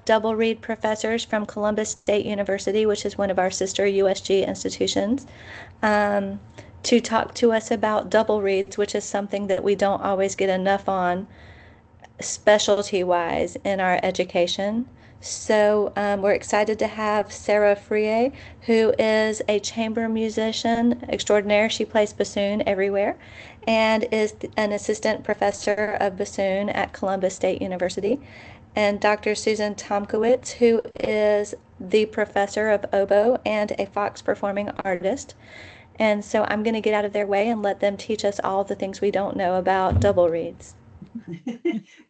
have double reed professors from Columbus State University, which is one of our sister USG institutions, to talk to us about double reeds, which is something that we don't always get enough on specialty-wise in our education. So we're excited to have Sarah Frier, who is a chamber musician extraordinaire. She plays bassoon everywhere and is an assistant professor of bassoon at Columbus State University. And Dr. Susan Tomkowitz, who is the professor of oboe and a Fox performing artist. And so I'm going to get out of their way and let them teach us all the things we don't know about double reeds.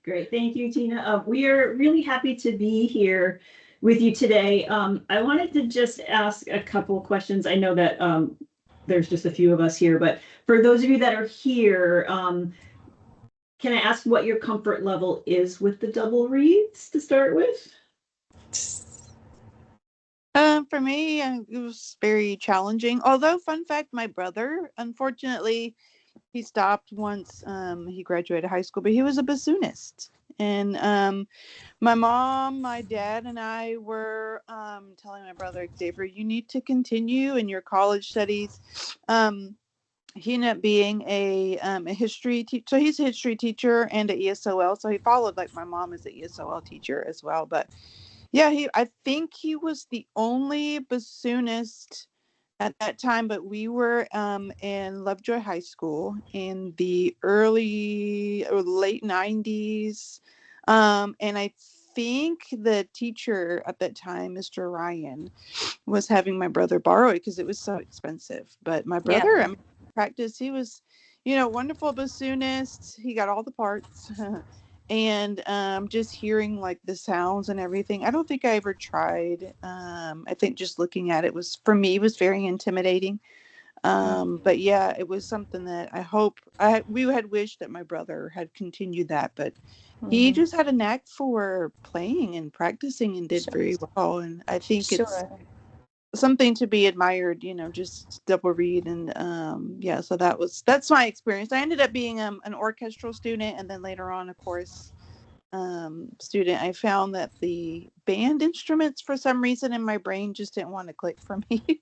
Great. Thank you, Tina. We are really happy to be here with you today. I wanted to just ask a couple of questions. I know that there's just a few of us here, but for those of you that are here, can I ask what your comfort level is with the double reeds to start with? For me, it was very challenging. Although, fun fact, my brother, unfortunately, he stopped once he graduated high school, but he was a bassoonist. And my mom, my dad, and I were telling my brother, Xavier, you need to continue in your college studies. He ended up being a history teacher. So he's a history teacher and an ESOL. So he followed like my mom is an ESOL teacher as well. But yeah, I think he was the only bassoonist at that time, but we were in Lovejoy High School in the early or late 90s. And I think the teacher at that time, Mr. Ryan, was having my brother borrow it because it was so expensive. But my brother, I mean, practice, he was, wonderful bassoonist. He got all the parts. And just hearing like the sounds and everything, I don't think I ever tried. I think just looking at it was, for me, was very intimidating. But yeah, it was something that we had wished that my brother had continued that, but he just had a knack for playing and practicing and did very well. And I think it's something to be admired, just double reed. And so that's my experience. I ended up being an orchestral student, and then later on, of course, student. I found that the band instruments, for some reason in my brain, just didn't want to click for me.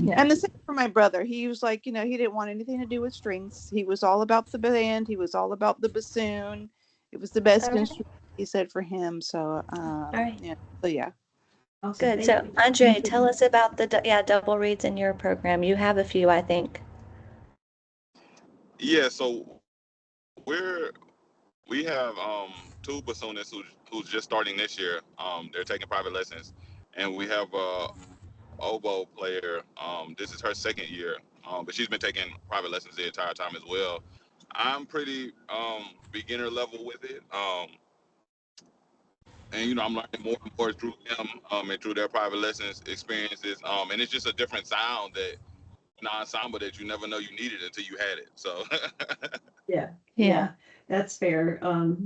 And the same for my brother. He was like, he didn't want anything to do with strings. He was all about the band. He was all about the bassoon. It was the best instrument, he said, for him. So yeah. Awesome. Good. So, Andre, tell us about the double reeds in your program. You have a few, I think. Yeah. So we have two bassoonists who's just starting this year. They're taking private lessons, and we have a oboe player. This is her second year, but she's been taking private lessons the entire time as well. I'm pretty beginner level with it. And I'm learning more and more through them and through their private lessons experiences. And it's just a different sound, that an ensemble that you never know you needed until you had it. So yeah, that's fair.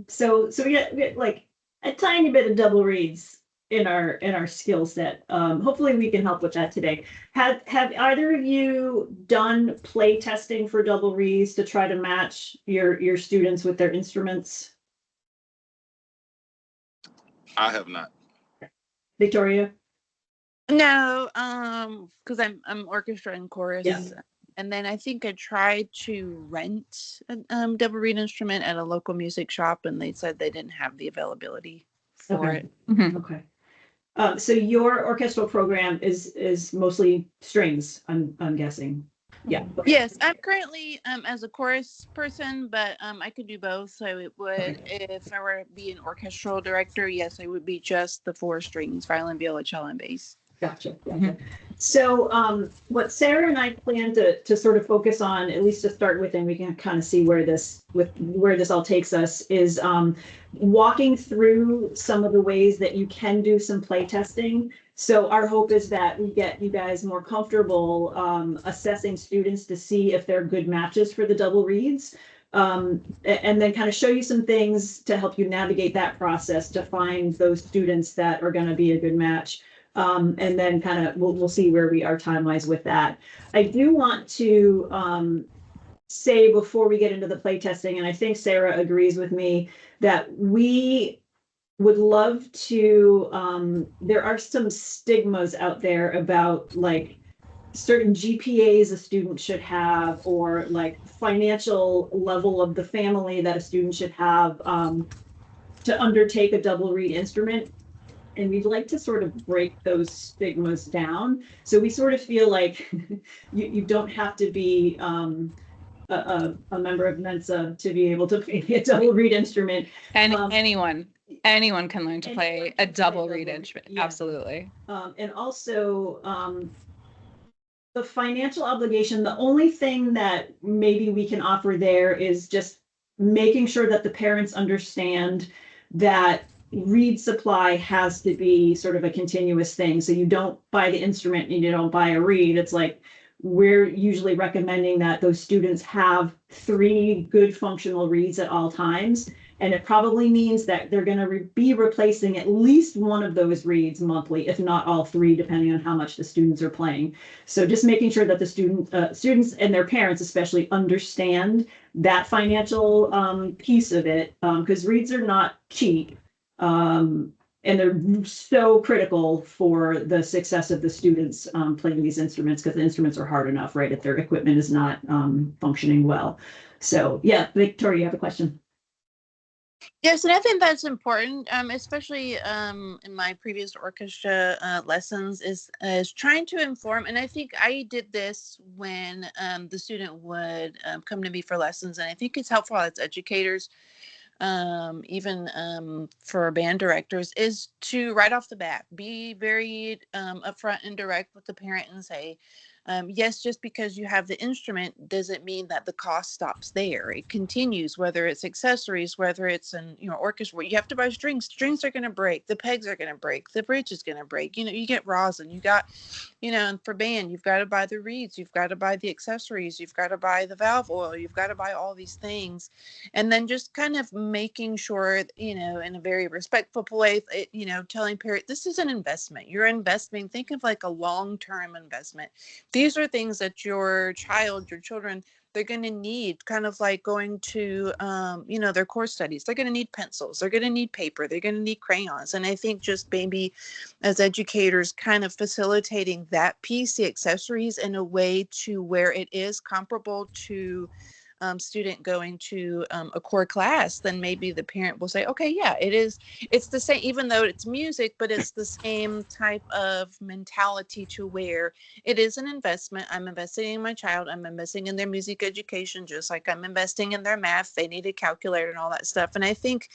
So we get like a tiny bit of double reeds in our skill set. Hopefully we can help with that today. Have either of you done play testing for double reeds to try to match your students with their instruments? I have not. Victoria? No, because I'm orchestra and chorus. Yeah. And then I think I tried to rent a double reed instrument at a local music shop, and they said they didn't have the availability for it. Okay. So your orchestral program is mostly strings, I'm guessing. Yeah. Yes, I'm currently as a chorus person, but I could do both. So it would, if I were to be an orchestral director, yes, I would be just the 4 strings: violin, viola, cello, and bass. Gotcha. So what Sarah and I plan to sort of focus on, at least to start with, and we can kind of see where this all takes us, is walking through some of the ways that you can do some play testing. So our hope is that we get you guys more comfortable assessing students to see if they're good matches for the double reeds. And then kind of show you some things to help you navigate that process to find those students that are going to be a good match. And then kind of we'll see where we are time-wise with that. I do want to say before we get into the play testing, and I think Sarah agrees with me, that we would love to, there are some stigmas out there about like certain GPAs a student should have, or like financial level of the family that a student should have, to undertake a double reed instrument. And we'd like to sort of break those stigmas down. So we sort of feel like you don't have to be a member of Mensa to be able to play a double reed instrument. And Um, anyone can learn to anyone play can a double double reed reed, instrument. yeah. Absolutely. And also, the financial obligation, the only thing that maybe we can offer there is just making sure that the parents understand that reed supply has to be sort of a continuous thing. So you don't buy the instrument and you don't buy a reed. It's like, we're usually recommending that those students have 3 good functional reeds at all times. And it probably means that they're going to be replacing at least one of those reeds monthly, if not all 3, depending on how much the students are playing. So just making sure that the students and their parents especially understand that financial piece of it, because reeds are not cheap. And they're so critical for the success of the students playing these instruments, because the instruments are hard enough, right, if their equipment is not functioning well. So yeah, Victoria, you have a question? Yes, and I think that's important, especially in my previous orchestra lessons, is trying to inform. And I think I did this when the student would come to me for lessons, and I think it's helpful as educators, even for band directors, is to right off the bat be very upfront and direct with the parent and say, yes, just because you have the instrument doesn't mean that the cost stops there. It continues, whether it's accessories, whether it's an orchestra where you have to buy strings. Strings are going to break, the pegs are going to break, the bridge is going to break. You get rosin, you got, and for band, you've got to buy the reeds, you've got to buy the accessories, you've got to buy the valve oil, you've got to buy all these things. And then just kind of making sure, in a very respectful way, telling parents, this is an investment. You're investing, think of like a long-term investment. These are things that your children, they're going to need, kind of like going to, their core studies. They're going to need pencils. They're going to need paper. They're going to need crayons. And I think just maybe as educators kind of facilitating that piece, the accessories, in a way to where it is comparable to student going to a core class, then maybe the parent will say, okay, yeah, it's the same, even though it's music, but it's the same type of mentality to where it is an investment. I'm investing in my child. I'm investing in their music education, just like I'm investing in their math. They need a calculator and all that stuff. And I think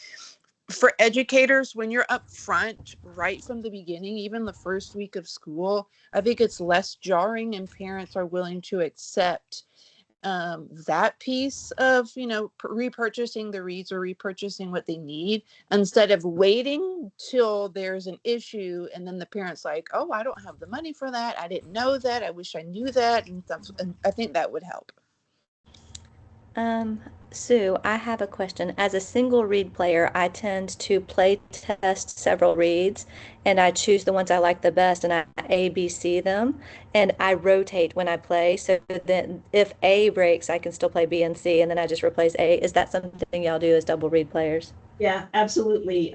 for educators, when you're up front right from the beginning, even the first week of school, I think it's less jarring and parents are willing to accept that piece of repurchasing the reeds or repurchasing what they need, instead of waiting till there's an issue and then the parents like, oh, I don't have the money for that, I didn't know that, I wish I knew that, and I think that would help. Sue, I have a question. As a single reed player, I tend to play test several reeds and I choose the ones I like the best and I ABC them and I rotate when I play. So then if A breaks, I can still play B and C and then I just replace A. Is that something y'all do as double reed players? Yeah, absolutely.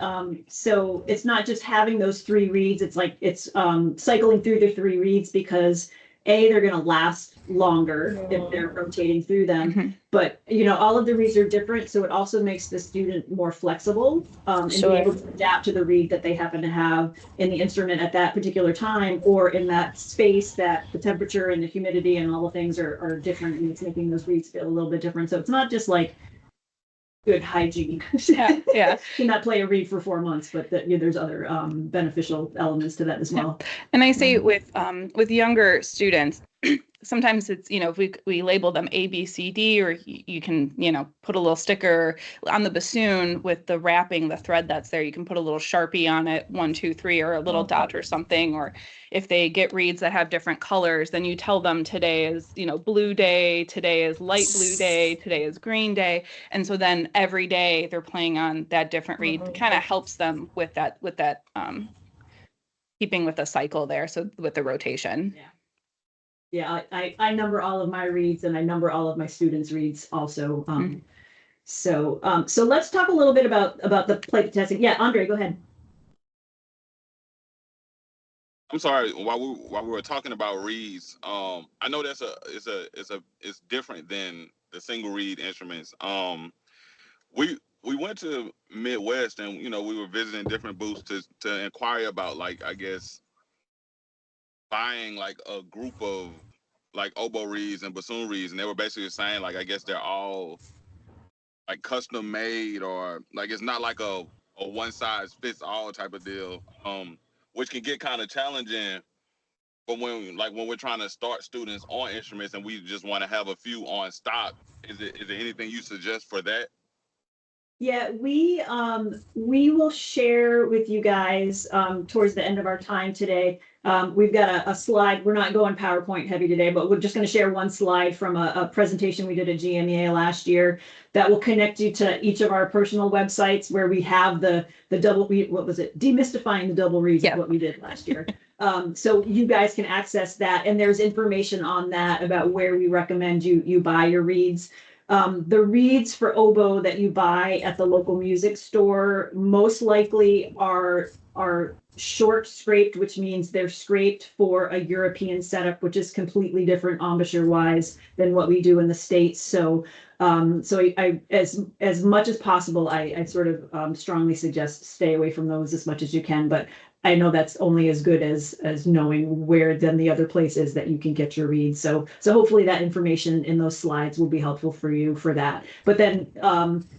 So it's not just having those 3 reeds, it's like it's cycling through the 3 reeds, because they're going to last longer if they're rotating through them. Mm-hmm. But all of the reeds are different, so it also makes the student more flexible and be able to adapt to the reed that they happen to have in the instrument at that particular time, or in that space that the temperature and the humidity and all the things are different, and it's making those reeds feel a little bit different. So it's not just like good hygiene. Yeah. To not play a reed for 4 months, but that there's other beneficial elements to that as well. And I say with younger students, sometimes it's, if we label them A, B, C, D, or you can, put a little sticker on the bassoon with the wrapping, the thread that's there. You can put a little Sharpie on it, 1, 2, 3, or a little dot or something. Or if they get reeds that have different colors, then you tell them today is, blue day, today is light blue day, today is green day. And so then every day they're playing on that different reed. It kind of helps them with that, keeping with the cycle there. So with the rotation. Yeah, I number all of my reeds and I number all of my students' reeds also. So, so let's talk a little bit about the plate testing. Yeah, Andre, go ahead. I'm sorry. While we were talking about reeds, I know it's different than the single reed instruments. We went to Midwest, and we were visiting different booths to inquire about, like, I guess, buying like a group of like oboe reeds and bassoon reeds, and they were basically saying, like, I guess they're all like custom made, or like it's not like a one size fits all type of deal, which can get kind of challenging. But when we're trying to start students on instruments and we just want to have a few on stock, is there anything you suggest for that? Yeah, we will share with you guys towards the end of our time today. We've got a slide. We're not going PowerPoint heavy today, but we're just going to share one slide from a presentation we did at GMEA last year that will connect you to each of our personal websites where we have the double reed. What was it? Demystifying the double reeds is what we did last year. So you guys can access that, and there's information on that about where we recommend you buy your reeds. The reeds for oboe that you buy at the local music store most likely are short scraped, which means they're scraped for a European setup, which is completely different embouchure wise than what we do in the States. So I as much as possible, I sort of strongly suggest stay away from those as much as you can. But I know that's only as good as knowing where then the other place is that you can get your reads. So hopefully that information in those slides will be helpful for you for that. But then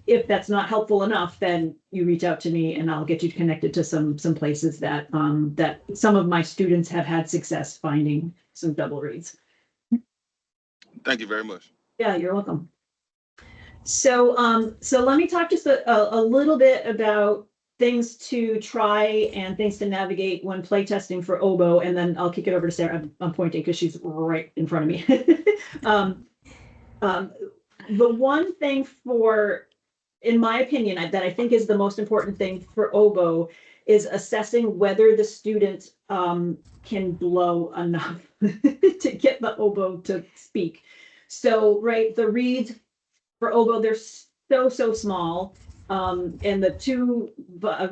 if that's not helpful enough, then you reach out to me and I'll get you connected to some places that that some of my students have had success finding some double reads. Thank you very much. Yeah, you're welcome. So so let me talk just a little bit about things to try and things to navigate when play testing for oboe, and then I'll kick it over to Sarah. I'm pointing because she's right in front of me. The one thing in my opinion, that I think is the most important thing for oboe is assessing whether the student can blow enough to get the oboe to speak. So, right, the reeds for oboe, they're so small. And the two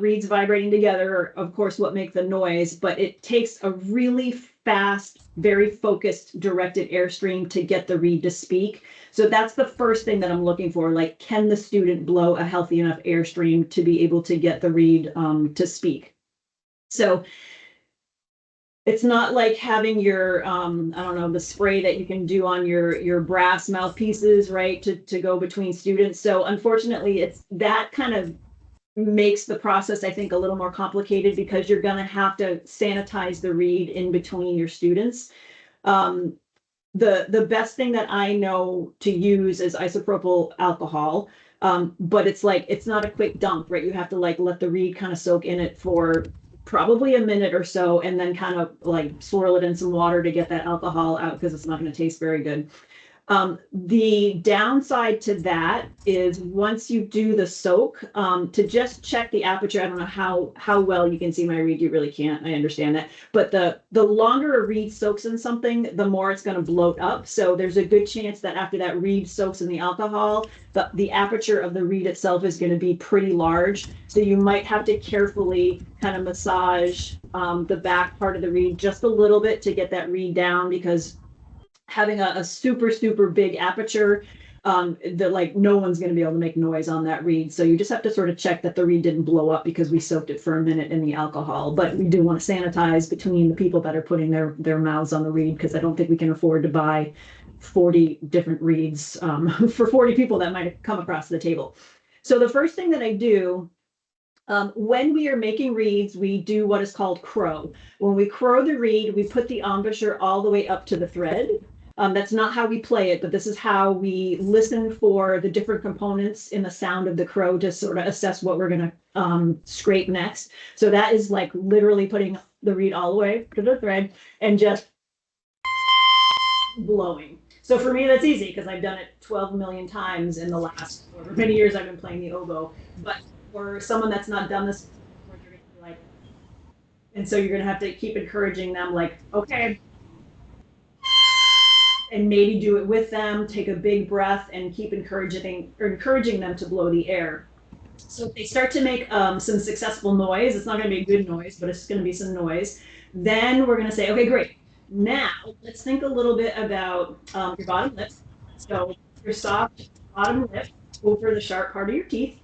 reeds vibrating together are, of course, what make the noise, but it takes a really fast, very focused, directed airstream to get the reed to speak. So that's the first thing that I'm looking for. Like, can the student blow a healthy enough airstream to be able to get the reed to speak? So it's not like having your, I don't know, the spray that you can do on your brass mouthpieces, right, to go between students. So unfortunately, it's that kind of makes the process, I think, a little more complicated because you're going to have to sanitize the reed in between your students. The best thing that I know to use is isopropyl alcohol. But it's not a quick dump, right? You have to like let the reed kind of soak in it for probably a minute or so, and then kind of like swirl it in some water to get that alcohol out because it's not going to taste very good. The downside to that is once you do the soak, to just check the aperture. I don't know how well you can see my reed. You really can't. I understand that. But the longer a reed soaks in something, the more it's going to bloat up. So there's a good chance that after that reed soaks in the alcohol, the aperture of the reed itself is going to be pretty large. So you might have to carefully kind of massage the back part of the reed just a little bit to get that reed down, because having a super big aperture, that like no one's going to be able to make noise on that reed. So you just have to sort of check that the reed didn't blow up because we soaked it for a minute in the alcohol. But we do want to sanitize between the people that are putting their mouths on the reed, because I don't think we can afford to buy 40 different reeds for 40 people that might have come across the table. So the first thing that I do when we are making reeds, we do what is called crow. When we crow the reed, we put the embouchure all the way up to the thread. That's not how we play it, but this is how we listen for the different components in the sound of the crow to sort of assess what we're going to scrape next. So that is like literally putting the reed all the way to the thread and just blowing. So for me, that's easy because I've done it 12 million times in the last many years I've been playing the oboe. But for someone that's not done this before, you're gonna be like, and so you're gonna have to keep encouraging them, like, okay. and maybe do it with them, take a big breath and keep encouraging them to blow the air. So if they start to make some successful noise, it's not going to be a good noise, but it's going to be some noise. Then we're going to say, okay, great. Now let's think a little bit about your bottom lip. So your soft bottom lip over the sharp part of your teeth.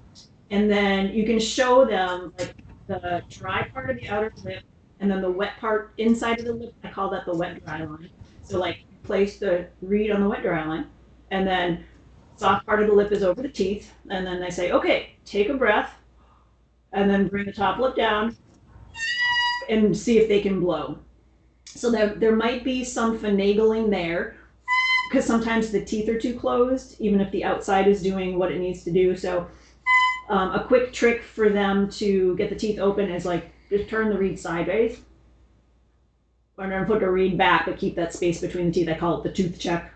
And then you can show them like the dry part of the outer lip and then the wet part inside of the lip. I call that the wet dry line. So like place the reed on the wet dry line and then soft part of the lip is over the teeth. And then they say, okay, take a breath and then bring the top lip down and see if they can blow. So there might be some finagling there because sometimes the teeth are too closed, even if the outside is doing what it needs to do. So a quick trick for them to get the teeth open is like just turn the reed sideways and then put the reed back, but keep that space between the teeth. I call it the tooth check.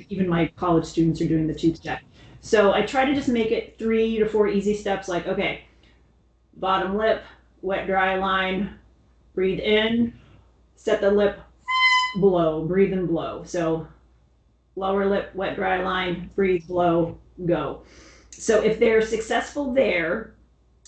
Even my college students are doing the tooth check. So I try to just make it 3 to 4 easy steps like, okay, bottom lip, wet dry line, breathe in, set the lip, blow, breathe and blow. So lower lip, wet dry line, breathe, blow, go. So if they're successful there,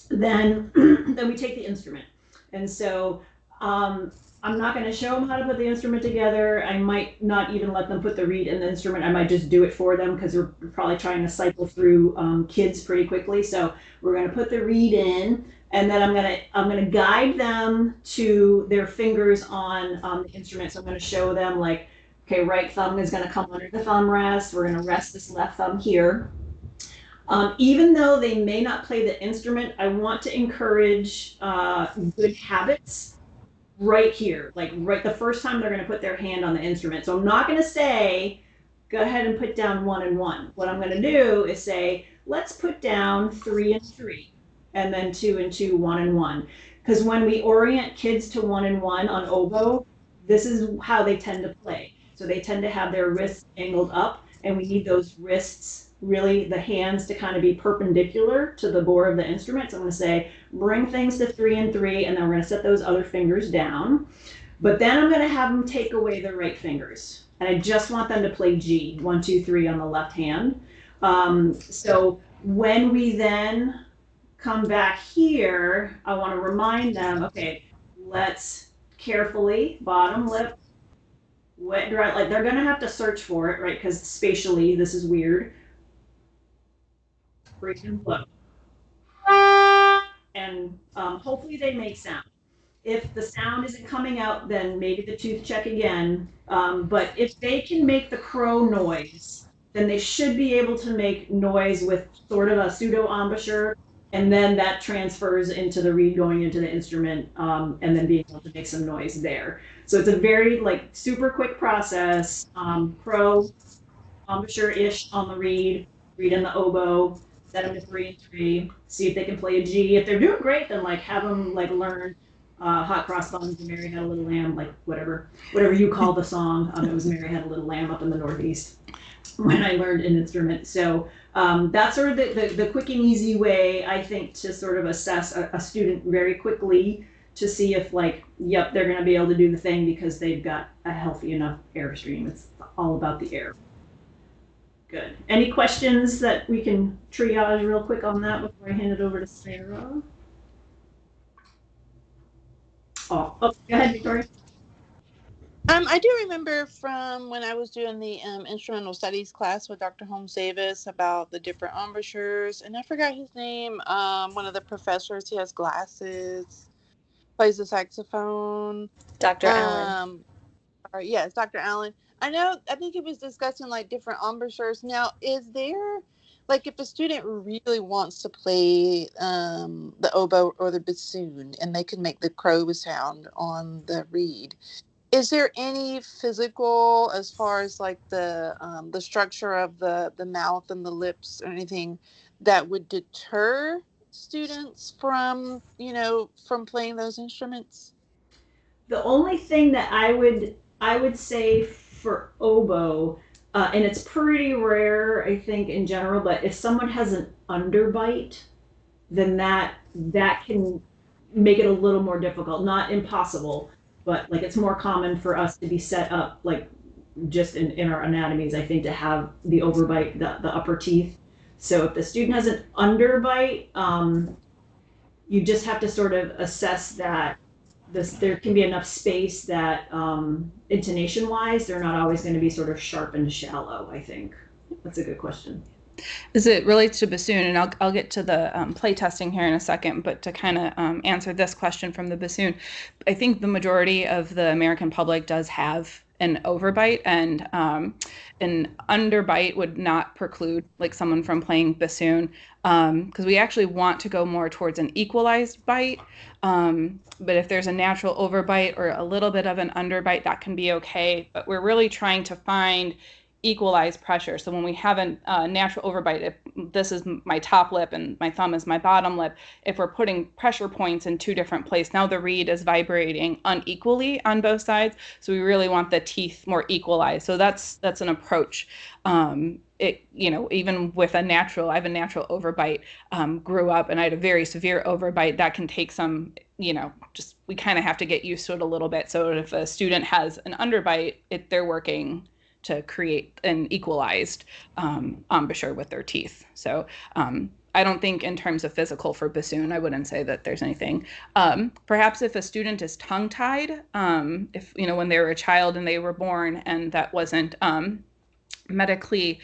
then we take the instrument. And so I'm not going to show them how to put the instrument together. I might not even let them put the reed in the instrument. I might just do it for them because we're probably trying to cycle through kids pretty quickly. So we're going to put the reed in, and then I'm going to guide them to their fingers on the instrument. So I'm going to show them like, okay, right thumb is going to come under the thumb rest. We're going to rest this left thumb here. Even though they may not play the instrument, I want to encourage good habits right here, like right the first time they're going to put their hand on the instrument. So I'm not going to say, go ahead and put down 1 and 1. What I'm going to do is say, let's put down 3 and 3, and then 2 and 2, 1 and 1. Because when we orient kids to 1 and 1 on oboe, this is how they tend to play. So they tend to have their wrists angled up, and we need those wrists, really the hands, to kind of be perpendicular to the bore of the instrument. So I'm going to say, bring things to 3 and 3, and then we're going to set those other fingers down. But then I'm going to have them take away their right fingers. And I just want them to play G, 1, 2, 3 on the left hand. So when we then come back here, I want to remind them, okay, let's carefully, bottom lip, wet, dry, like they're going to have to search for it, right? Because spatially, this is weird. Breathe and blow. And hopefully they make sound. If the sound isn't coming out, then maybe the tooth check again. But if they can make the crow noise, then they should be able to make noise with sort of a pseudo embouchure, and then that transfers into the reed going into the instrument, and then being able to make some noise there. So it's a very like super quick process. Crow, embouchure-ish on the reed in the oboe, set them to 3 and 3, see if they can play a G. If they're doing great, then like have them like learn Hot Cross Buns and Mary Had a Little Lamb, like whatever you call the song. It was Mary Had a Little Lamb up in the Northeast when I learned an instrument. So that's sort of the quick and easy way, I think, to sort of assess a student very quickly to see if like, yep, they're going to be able to do the thing because they've got a healthy enough airstream. It's all about the air. Good. Any questions that we can triage real quick on that before I hand it over to Sarah? Oh, go ahead, Victoria. I do remember from when I was doing the instrumental studies class with Dr. Holmes Davis about the different embouchures, and I forgot his name. One of the professors, he has glasses, plays the saxophone. Dr. Allen. Or, yes, Dr. Allen. I think he was discussing like different embouchures. Now, is there, like, if a student really wants to play the oboe or the bassoon and they can make the crow sound on the reed, is there any physical, as far as like the structure of the mouth and the lips or anything, that would deter students from playing those instruments? The only thing that I would say for oboe, and it's pretty rare, I think, in general, but if someone has an underbite, then that can make it a little more difficult. Not impossible, but like it's more common for us to be set up like just in our anatomies, I think, to have the overbite, the upper teeth. So if the student has an underbite, you just have to sort of assess that there can be enough space that intonation wise, they're not always going to be sort of sharp and shallow, I think. That's a good question. As it relates to bassoon, and I'll get to the play testing here in a second, but to kind of answer this question from the bassoon, I think the majority of the American public does have an overbite, and an underbite would not preclude like someone from playing bassoon, because we actually want to go more towards an equalized bite. But if there's a natural overbite or a little bit of an underbite, that can be okay. But we're really trying to find equalize pressure. So when we have a natural overbite, if this is my top lip and my thumb is my bottom lip, if we're putting pressure points in two different places, now the reed is vibrating unequally on both sides. So we really want the teeth more equalized. So that's an approach. Even with I have a natural overbite, grew up and I had a very severe overbite that can take some, just we kind of have to get used to it a little bit. So if a student has an underbite, they're working to create an equalized embouchure with their teeth. So I don't think in terms of physical for bassoon, I wouldn't say that there's anything. Perhaps if a student is tongue-tied, if, when they were a child and they were born and that wasn't medically,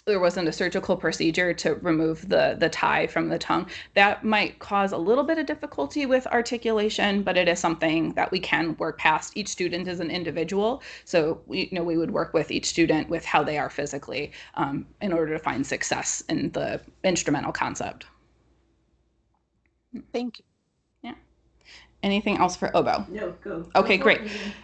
there wasn't a surgical procedure to remove the tie from the tongue, that might cause a little bit of difficulty with articulation, but it is something that we can work past. Each student is an individual, so we would work with each student with how they are physically in order to find success in the instrumental concept. Thank you. Yeah. Anything else for oboe? No, go. Okay, Go great.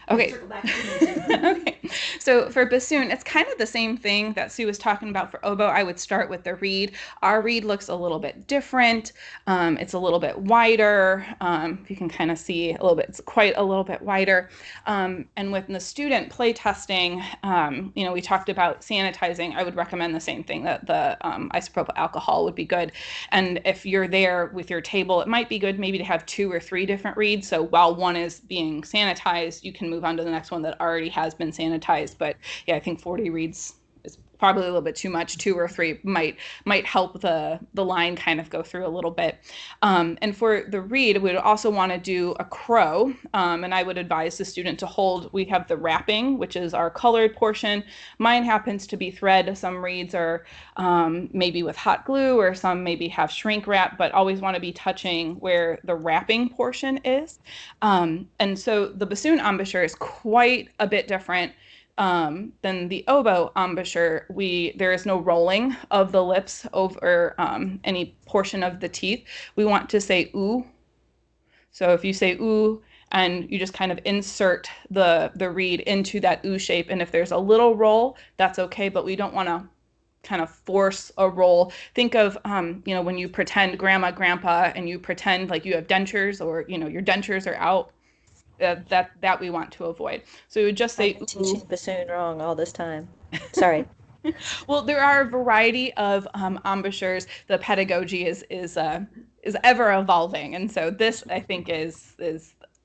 Okay. Okay. Okay. So for bassoon, it's kind of the same thing that Sue was talking about for oboe. I would start with the reed. Our reed looks a little bit different. It's a little bit wider. You can kind of see a little bit, it's quite a little bit wider. And with the student play testing, we talked about sanitizing. I would recommend the same thing, that the isopropyl alcohol would be good. And if you're there with your table, it might be good maybe to have 2 or 3 different reeds. So while one is being sanitized, you can move on to the next one that already has been sanitized. But yeah, I think 40 reeds is probably a little bit too much. 2 or 3 might help the line kind of go through a little bit. And for the reed, we would also want to do a crow. And I would advise the student to hold, we have the wrapping, which is our colored portion. Mine happens to be thread. Some reeds are maybe with hot glue, or some maybe have shrink wrap, but always want to be touching where the wrapping portion is. And so the bassoon embouchure is quite a bit different than the oboe embouchure. There is no rolling of the lips over any portion of the teeth. We want to say ooh. So if you say ooh, and you just kind of insert the reed into that ooh shape, and if there's a little roll, that's okay, but we don't want to kind of force a roll. Think of, when you pretend grandma, grandpa, and you pretend like you have dentures, or, your dentures are out. That we want to avoid. So we would just say, I've been teaching bassoon wrong all this time. Sorry. Well, there are a variety of embouchures. The pedagogy is ever evolving, and so this, I think, is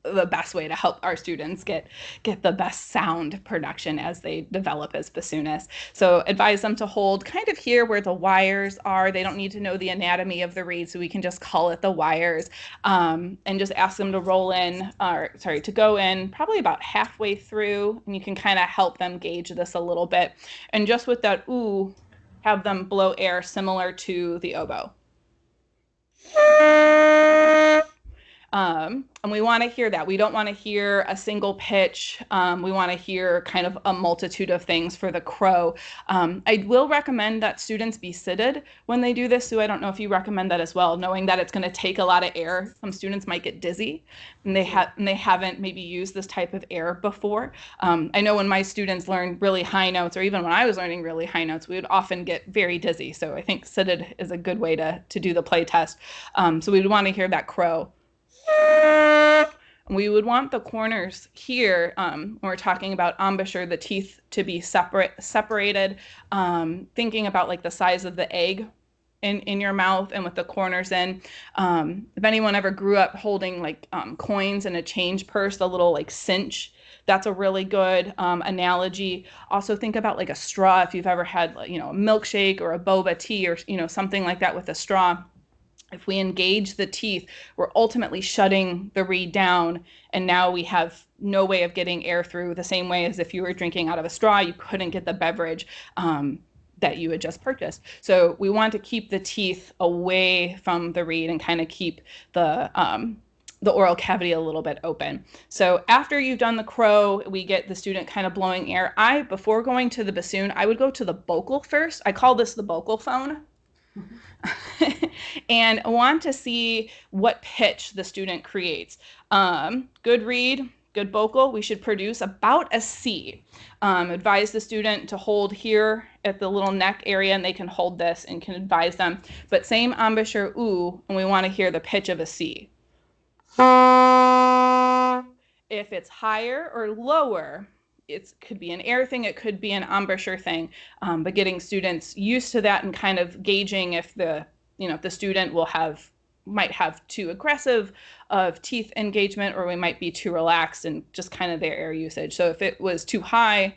the best way to help our students get the best sound production as they develop as bassoonists. So advise them to hold kind of here where the wires are. They don't need to know the anatomy of the reed, so we can just call it the wires, and just ask them to to go in probably about halfway through, and you can kind of help them gauge this a little bit. And just with that ooh, have them blow air similar to the oboe. And we want to hear that. We don't want to hear a single pitch. We want to hear kind of a multitude of things for the crow. I will recommend that students be seated when they do this. Sue, I don't know if you recommend that as well, knowing that it's going to take a lot of air. Some students might get dizzy, and they haven't maybe used this type of air before. I know when my students learn really high notes, or even when I was learning really high notes, we would often get very dizzy. So I think seated is a good way to do the play test. So we would want to hear that crow. We would want the corners here, when we're talking about embouchure, the teeth to be separated, thinking about like the size of the egg. in your mouth and with the corners in. If anyone ever grew up holding like coins in a change purse, the little like cinch, that's a really good analogy. Also think about like a straw. If you've ever had, you know, a milkshake or a boba tea or, you know, something like that with a straw. If we engage the teeth, we're ultimately shutting the reed down, and now we have no way of getting air through, the same way as if you were drinking out of a straw, you couldn't get the beverage that you had just purchased. So we want to keep the teeth away from the reed and kind of keep the oral cavity a little bit open. So after you've done the crow, we get the student kind of blowing air. Before going to the bassoon, I would go to the vocal first. I call this the vocal phone. And I want to see what pitch the student creates. Good reed, good vocal, we should produce about a C. Advise the student to hold here at the little neck area, and they can hold this and can advise them. But same embouchure ooh, and we want to hear the pitch of a C. If it's higher or lower, it could be an air thing, it could be an embouchure thing, but getting students used to that and kind of gauging if the student might have too aggressive of teeth engagement, or we might be too relaxed and just kind of their air usage. So if it was too high,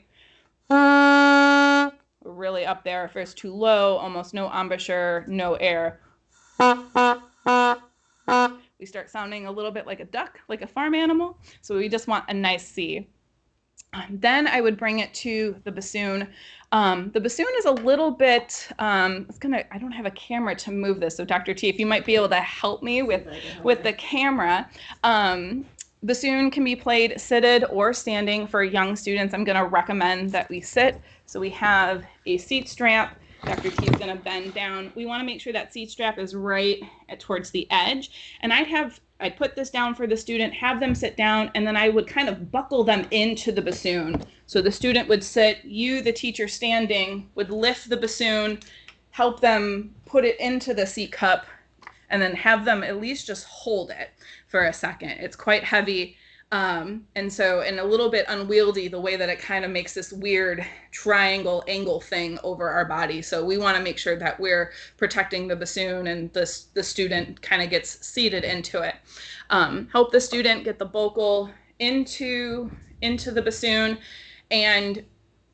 we're really up there. If it's too low, almost no embouchure, no air. We start sounding a little bit like a duck, like a farm animal. So we just want a nice C. Then I would bring it to the bassoon. The bassoon is a little bit, I don't have a camera to move this. So Dr. T, if you might be able to help me with the camera. Bassoon can be played seated or standing. For young students, I'm gonna recommend that we sit. So we have a seat strap. Dr. T is gonna bend down. We wanna make sure that seat strap is right towards the edge. And I'd put this down for the student, have them sit down, and then I would kind of buckle them into the bassoon. So the student would sit, you, the teacher standing, would lift the bassoon, help them put it into the seat cup, and then have them at least just hold it for a second. It's quite heavy. And a little bit unwieldy, the way that it kind of makes this weird triangle angle thing over our body. So we want to make sure that we're protecting the bassoon and the student kind of gets seated into it. Help the student get the vocal into the bassoon. And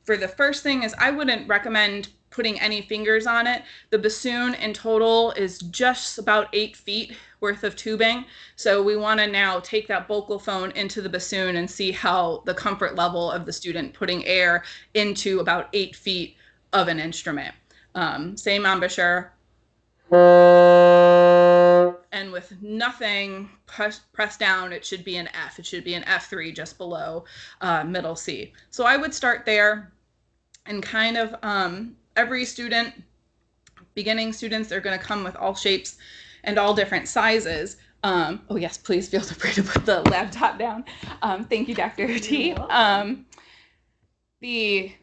for the first thing is I wouldn't recommend putting any fingers on it. The bassoon in total is just about 8 feet worth of tubing. So we want to now take that vocal phone into the bassoon and see how the comfort level of the student putting air into about 8 feet of an instrument. Same embouchure. And with nothing pressed down, it should be an F. It should be an F3 just below middle C. So I would start there and kind of every student, beginning students, they're going to come with all shapes and all different sizes. Oh yes, please feel free to put the laptop down. Thank you, Dr. T. The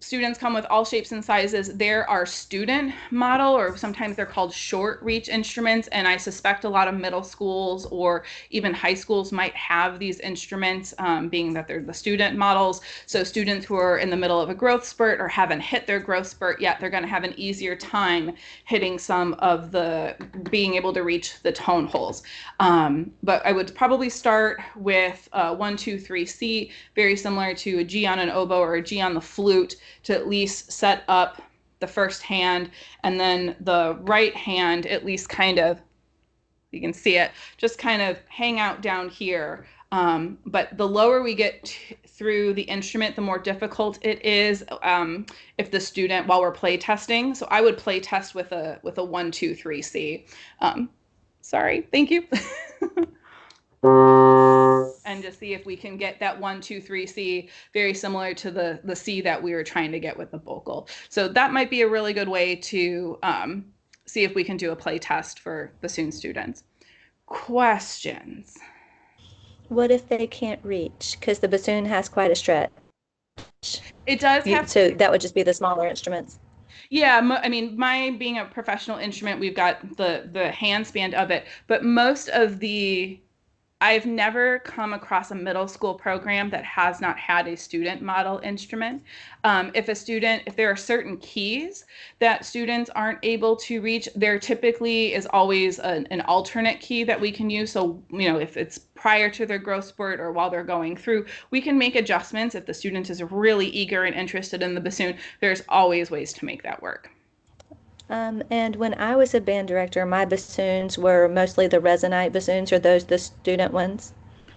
students come with all shapes and sizes. There are student model, or sometimes they're called short reach instruments, and I suspect a lot of middle schools or even high schools might have these instruments, being that they're the student models. So students who are in the middle of a growth spurt or haven't hit their growth spurt yet, they're going to have an easier time hitting some of being able to reach the tone holes. But I would probably start with 1, 2, 3 C, very similar to a G on an oboe or a G on the flute, to at least set up the first hand, and then the right hand at least kind of, you can see it, just kind of hang out down here. But the lower we get through the instrument, the more difficult it is if the student, while we're play testing. So I would play test with a 1, 2, 3 C. Sorry, thank you. And just see if we can get that 1, 2, 3 C, very similar to the C that we were trying to get with the vocal. So that might be a really good way to see if we can do a play test for bassoon students. Questions? What if they can't reach? Because the bassoon has quite a stretch. It does have. So that would just be the smaller instruments. Yeah, I mean, mine being a professional instrument, we've got the hand span of it, but most of the I've never come across a middle school program that has not had a student model instrument. If there are certain keys that students aren't able to reach, there typically is always an alternate key that we can use. So, if it's prior to their growth spurt or while they're going through, we can make adjustments. If the student is really eager and interested in the bassoon, there's always ways to make that work. And when I was a band director, my bassoons were mostly the resonite bassoons. Are those the student ones?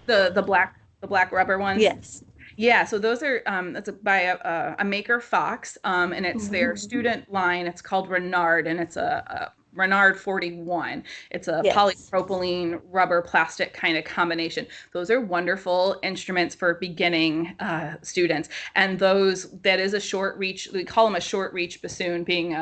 The black rubber ones. Yes. Yeah, so those are that's by a maker Fox, and it's their student line. It's called Renard, and it's a Renard 41. It's a Yes. polypropylene rubber plastic kind of combination. Those are wonderful instruments for beginning students, and that is a short reach. We call them a short reach bassoon, being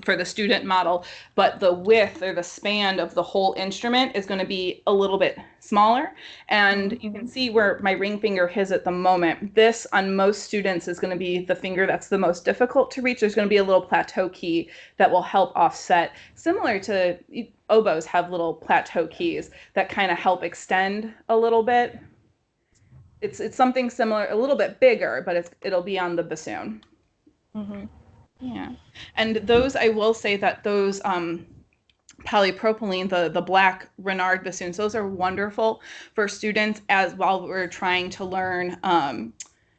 for the student model, but the width or the span of the whole instrument is going to be a little bit smaller. And you can see where my ring finger is at the moment. This on most students is going to be the finger that's the most difficult to reach. There's going to be a little plateau key that will help offset, similar to oboes have little plateau keys that kind of help extend a little bit. It's something similar, a little bit bigger, but it'll be on the bassoon. Mm-hmm. Yeah. And those, I will say that those polypropylene, the black Renard bassoons, those are wonderful for students as while we're trying to learn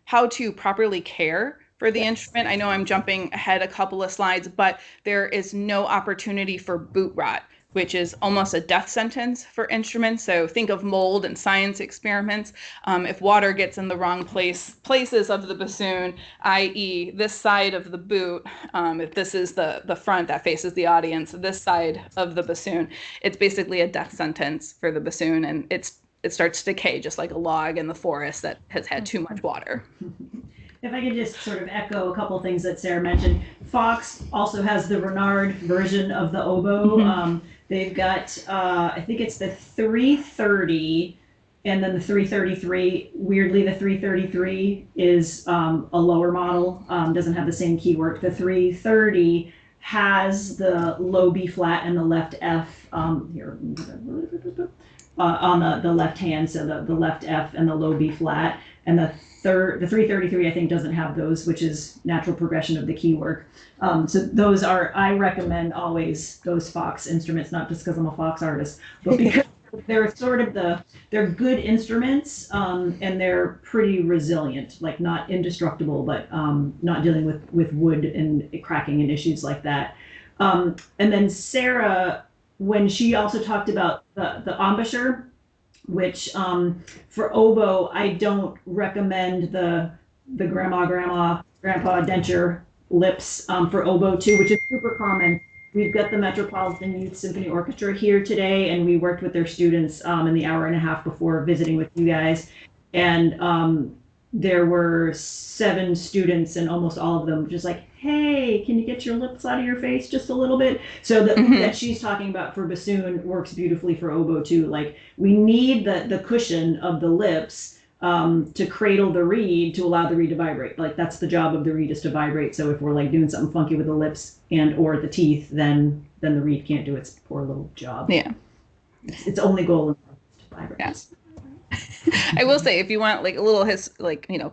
how to properly care for the instrument. I know I'm jumping ahead a couple of slides, but there is no opportunity for boot rot, which is almost a death sentence for instruments. So think of mold and science experiments. If water gets in the wrong places of the bassoon, i.e. this side of the boot, if this is the front that faces the audience, this side of the bassoon, it's basically a death sentence for the bassoon, and it starts to decay just like a log in the forest that has had too much water. If I could just sort of echo a couple things that Sarah mentioned, Fox also has the Renard version of the oboe. They've got, I think it's the 330 and then the 333. Weirdly, the 333 is a lower model, doesn't have the same key work. The 330 has the low B flat and the left F here on the left hand, so the left F and the low B flat, and the 333 I think doesn't have those, which is natural progression of the key work. So those are, I recommend always those Fox instruments, not just because I'm a Fox artist, but because they're sort of they're good instruments, and they're pretty resilient, like not indestructible, but not dealing with wood and cracking and issues like that. And then Sarah, when she also talked about the embouchure, which for oboe, I don't recommend the grandpa denture lips for oboe too, which is super common. We've got the Metropolitan Youth Symphony Orchestra here today, and we worked with their students in the hour and a half before visiting with you guys. And there were 7 students, and almost all of them just like, hey, can you get your lips out of your face just a little bit? So that she's talking about for bassoon works beautifully for oboe too. Like, we need the cushion of the lips to cradle the reed to allow the reed to vibrate. Like, that's the job of the reed, is to vibrate. So if we're like doing something funky with the lips and or the teeth, then the reed can't do its poor little job. Yeah. Its only goal is to vibrate. Yes. I will say, if you want like a little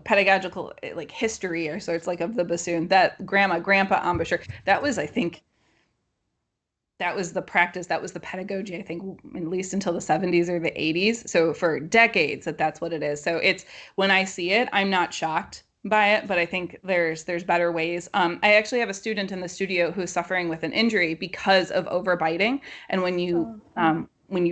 pedagogical like history or sorts like of the bassoon, that grandpa embouchure, that was, I think, that was the practice, that was the pedagogy, I think, at least until the 70s or the 80s. So for decades that's what it is. So it's, when I see it, I'm not shocked by it, but I think there's better ways. I actually have a student in the studio who's suffering with an injury because of overbiting. And when you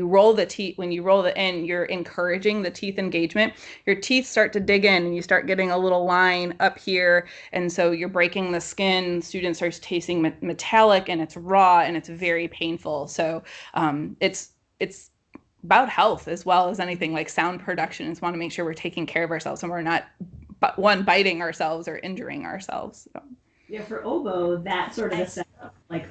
roll the teeth, when you roll the in, you're encouraging the teeth engagement. Your teeth start to dig in, and you start getting a little line up here, and so you're breaking the skin. Student starts tasting metallic, and it's raw, and it's very painful. So it's about health as well as anything, like sound production. Just want to make sure we're taking care of ourselves and we're not biting ourselves or injuring ourselves. So. Yeah, for oboe, that sort of a setup, like,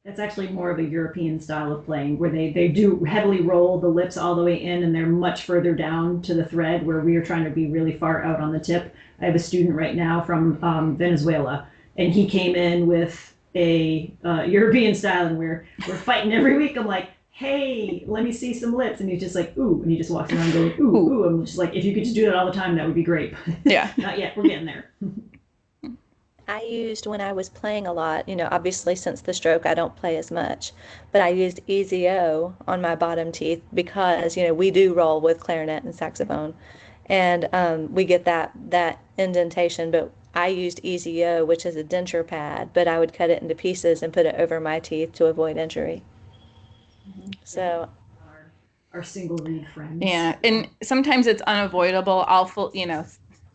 that's actually more of a European style of playing, where they do heavily roll the lips all the way in, and they're much further down to the thread, where we are trying to be really far out on the tip. I have a student right now from Venezuela, and he came in with a European style, and we're fighting every week. I'm like, hey, let me see some lips. And he's just like, ooh. And he just walks around going, ooh, ooh. I'm just like, if you could just do that all the time, that would be great. Yeah. Not yet. We're getting there. I used when I was playing a lot, obviously since the stroke, I don't play as much, but I used Easy O on my bottom teeth because, we do roll with clarinet and saxophone, and we get that indentation. But I used Easy O, which is a denture pad, but I would cut it into pieces and put it over my teeth to avoid injury. So Our single reed friends. Yeah, and sometimes it's unavoidable.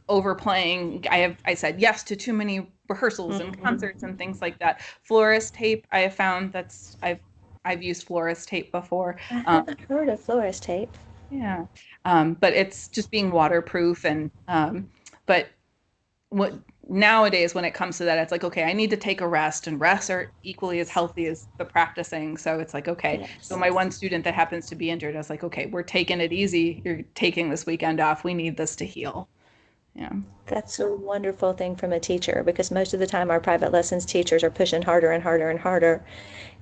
Overplaying. I said yes to too many rehearsals and concerts and things like that. Florist tape, I have found I've used florist tape before. I haven't heard of florist tape. Yeah, but it's just being waterproof but what nowadays when it comes to that, it's like, okay, I need to take a rest, and rests are equally as healthy as the practicing. So it's like, okay. Yes. So my one student that happens to be injured, I was like, okay, we're taking it easy. You're taking this weekend off. We need this to heal. Yeah. That's a wonderful thing from a teacher, because most of the time our private lessons teachers are pushing harder and harder and harder.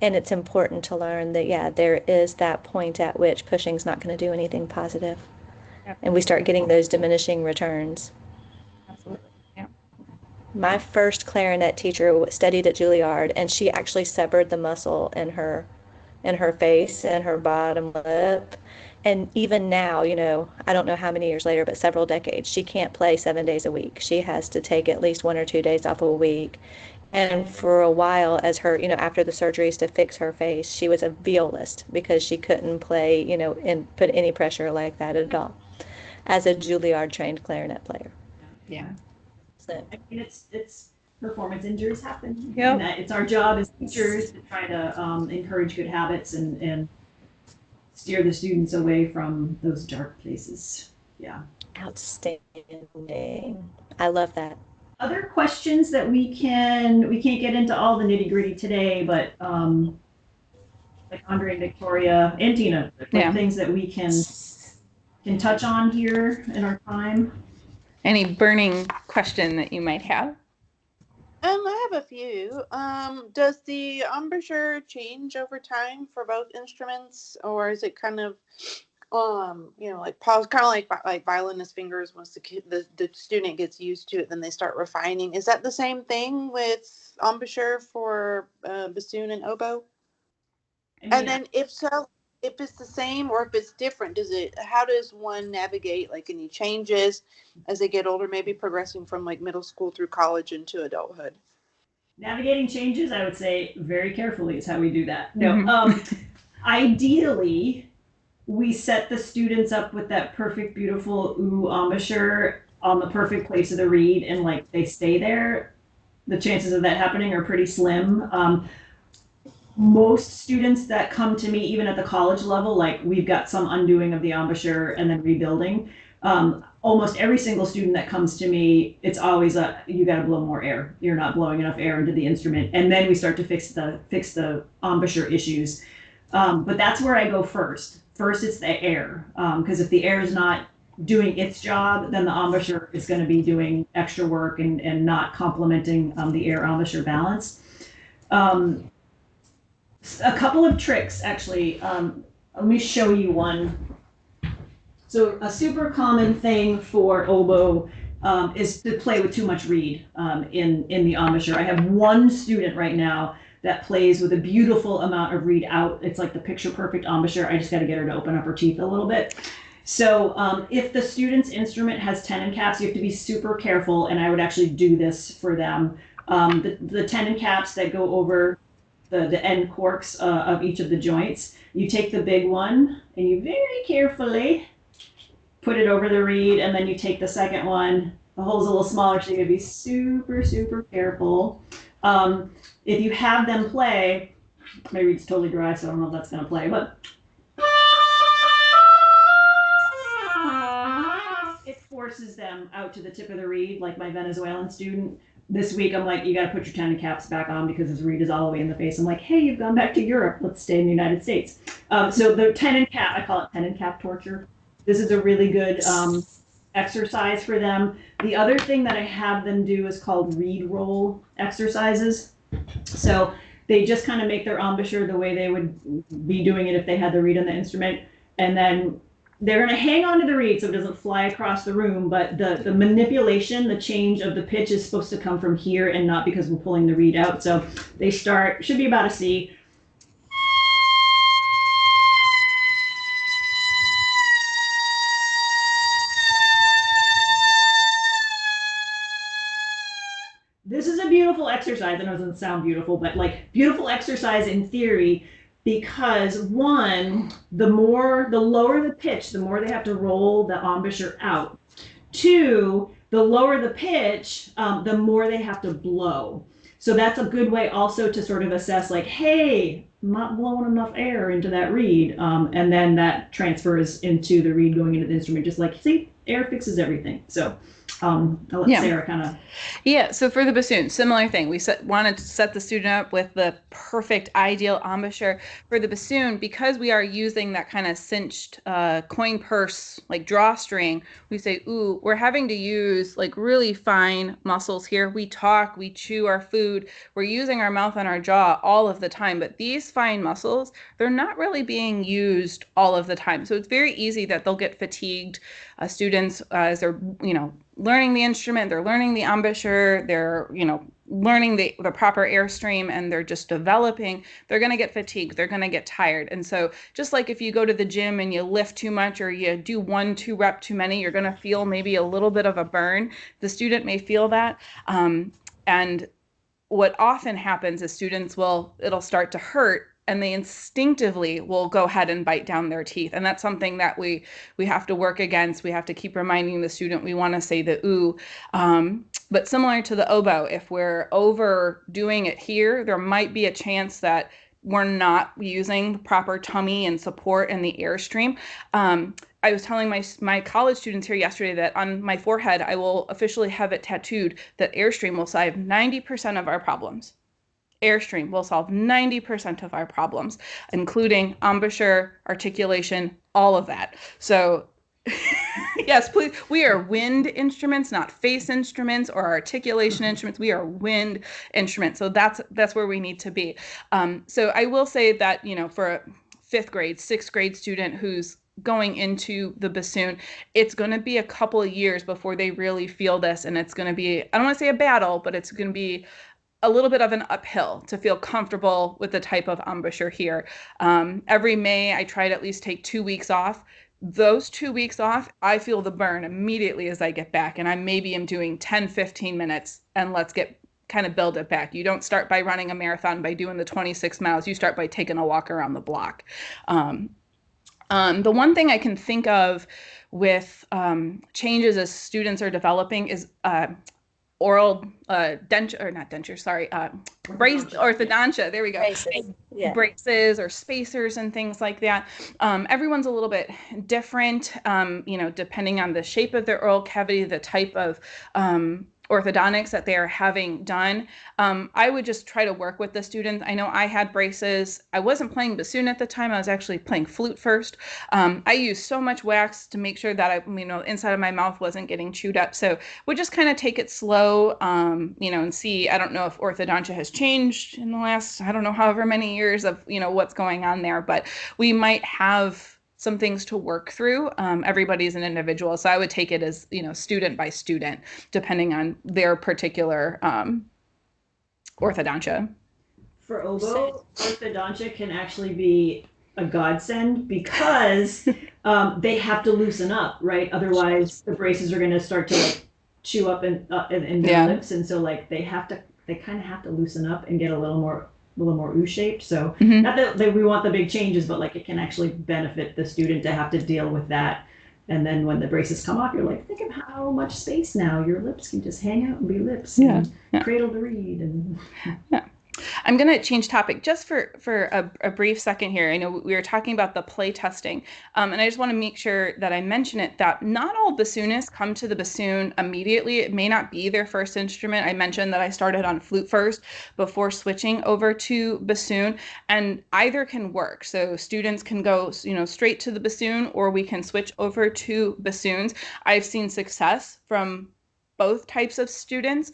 And it's important to learn that, yeah, there is that point at which pushing's not going to do anything positive. And we start getting those diminishing returns. Absolutely. Yeah. My first clarinet teacher studied at Juilliard, and she actually severed the muscle in her face and her bottom lip. And even now, I don't know how many years later, but several decades, she can't play 7 days a week. She has to take at least 1 or 2 days off a week. And for a while, as her, after the surgeries to fix her face, she was a violist because she couldn't play, and put any pressure like that at all as a Juilliard trained clarinet player. Yeah. So, I mean, it's performance injuries happen. Yep. And that it's our job as teachers to try to encourage good habits and steer the students away from those dark places. Yeah. Outstanding. I love that. Other questions that we can't get into all the nitty gritty today, but like Andre and Victoria and Tina, things that we can touch on here in our time. Any burning question that you might have? I have a few. Does the embouchure change over time for both instruments, or is it kind of, like pause, kind of like violinist fingers? Once the student gets used to it, then they start refining. Is that the same thing with embouchure for bassoon and oboe? And then, if so, if it's the same or if it's different, how does one navigate like any changes as they get older, maybe progressing from like middle school through college into adulthood? Navigating changes, I would say very carefully is how we do that. No, ideally, we set the students up with that perfect, beautiful ooh embouchure on the perfect place of the reed, and like they stay there. The chances of that happening are pretty slim. Most students that come to me, even at the college level, like we've got some undoing of the embouchure and then rebuilding. Almost every single student that comes to me, it's always you got to blow more air. You're not blowing enough air into the instrument, and then we start to fix the embouchure issues. But that's where I go first. First, it's the air, because if the air is not doing its job, then the embouchure is going to be doing extra work and not complementing the air embouchure balance. A couple of tricks, actually. Let me show you one. So a super common thing for oboe is to play with too much reed in the embouchure. I have one student right now that plays with a beautiful amount of reed out. It's like the picture perfect embouchure. I just got to get her to open up her teeth a little bit. So if the student's instrument has tenon caps, you have to be super careful, and I would actually do this for them. The tenon caps that go over the end corks of each of the joints, you take the big one and you very carefully put it over the reed, and then you take the second one. The hole's a little smaller, so you gotta be super, super careful. If you have them play, my reed's totally dry, so I don't know if that's gonna play, but it forces them out to the tip of the reed, like my Venezuelan student. This week, I'm like, you got to put your tenon caps back on because his reed is all the way in the face. I'm like, hey, you've gone back to Europe. Let's stay in the United States. So the tenon cap, I call it tenon cap torture. This is a really good exercise for them. The other thing that I have them do is called reed roll exercises. So they just kind of make their embouchure the way they would be doing it if they had the reed on the instrument. And then they're going to hang on to the reed so it doesn't fly across the room, but the manipulation, the change of the pitch is supposed to come from here and not because we're pulling the reed out. So they start, should be about a C. This is a beautiful exercise. I know it doesn't sound beautiful, but like beautiful exercise in theory, because one, the lower the pitch, the more they have to roll the embouchure out. Two, the lower the pitch, the more they have to blow. So that's a good way also to sort of assess like, hey, I'm not blowing enough air into that reed. And then that transfers into the reed going into the instrument, just like, see, air fixes everything. So I'll let Sarah kind of. Yeah, so for the bassoon, similar thing. We wanted to set the student up with the perfect, ideal embouchure for the bassoon. Because we are using that kind of cinched coin purse, like drawstring, we say, ooh, we're having to use like really fine muscles here. We talk, we chew our food, we're using our mouth and our jaw all of the time. But these fine muscles, they're not really being used all of the time. So it's very easy that they'll get fatigued. Students, as they're, learning the instrument, they're learning the embouchure, they're, learning the proper airstream, and they're just developing, they're going to get fatigued, they're going to get tired. And so just like if you go to the gym and you lift too much or you do 1-2 rep too many, you're going to feel maybe a little bit of a burn. The student may feel that. And what often happens is it'll start to hurt, and they instinctively will go ahead and bite down their teeth. And that's something that we have to work against. We have to keep reminding the student we want to say the ooh. But similar to the oboe, if we're overdoing it here, there might be a chance that we're not using the proper tummy and support in the airstream. I was telling my college students here yesterday that on my forehead, I will officially have it tattooed that airstream will solve 90% of our problems. Airstream will solve 90% of our problems, including embouchure, articulation, all of that. So yes, please. We are wind instruments, not face instruments or articulation instruments. We are wind instruments. So that's where we need to be. So I will say that, for a 5th grade, 6th grade student who's going into the bassoon, it's going to be a couple of years before they really feel this. And it's going to be, I don't want to say a battle, but it's going to be a little bit of an uphill to feel comfortable with the type of embouchure here. Every May, I try to at least take 2 weeks off. Those 2 weeks off, I feel the burn immediately as I get back. And I maybe am doing 10, 15 minutes and let's kind of build it back. You don't start by running a marathon by doing the 26 miles. You start by taking a walk around the block. The one thing I can think of with changes as students are developing is oral denture, or not denture, sorry, orthodontia. There we go. Braces. Yeah. Braces or spacers and things like that. Everyone's a little bit different, depending on the shape of their oral cavity, the type of orthodontics that they are having done. I would just try to work with the students. I know I had braces. I wasn't playing bassoon at the time. I was actually playing flute first. I used so much wax to make sure that inside of my mouth wasn't getting chewed up. So we just kind of take it slow, and see. I don't know if orthodontia has changed in the last, I don't know, however many years of, what's going on there, but we might have some things to work through. Everybody's an individual. So I would take it as, student by student, depending on their particular orthodontia. For oboe, orthodontia can actually be a godsend because they have to loosen up, right? Otherwise, the braces are going to start to chew up in their lips, and so they kind of have to loosen up and get a little more U-shaped. So not that we want the big changes, but it can actually benefit the student to have to deal with that. And then when the braces come off, you're like, think of how much space now. Your lips can just hang out and be lips and cradle the reed. And I'm going to change topic just for a brief second here. I know we were talking about the play testing, and I just want to make sure that I mention it, that not all bassoonists come to the bassoon immediately. It may not be their first instrument. I mentioned that I started on flute first before switching over to bassoon, and either can work. So students can go, straight to the bassoon, or we can switch over to bassoons. I've seen success from both types of students.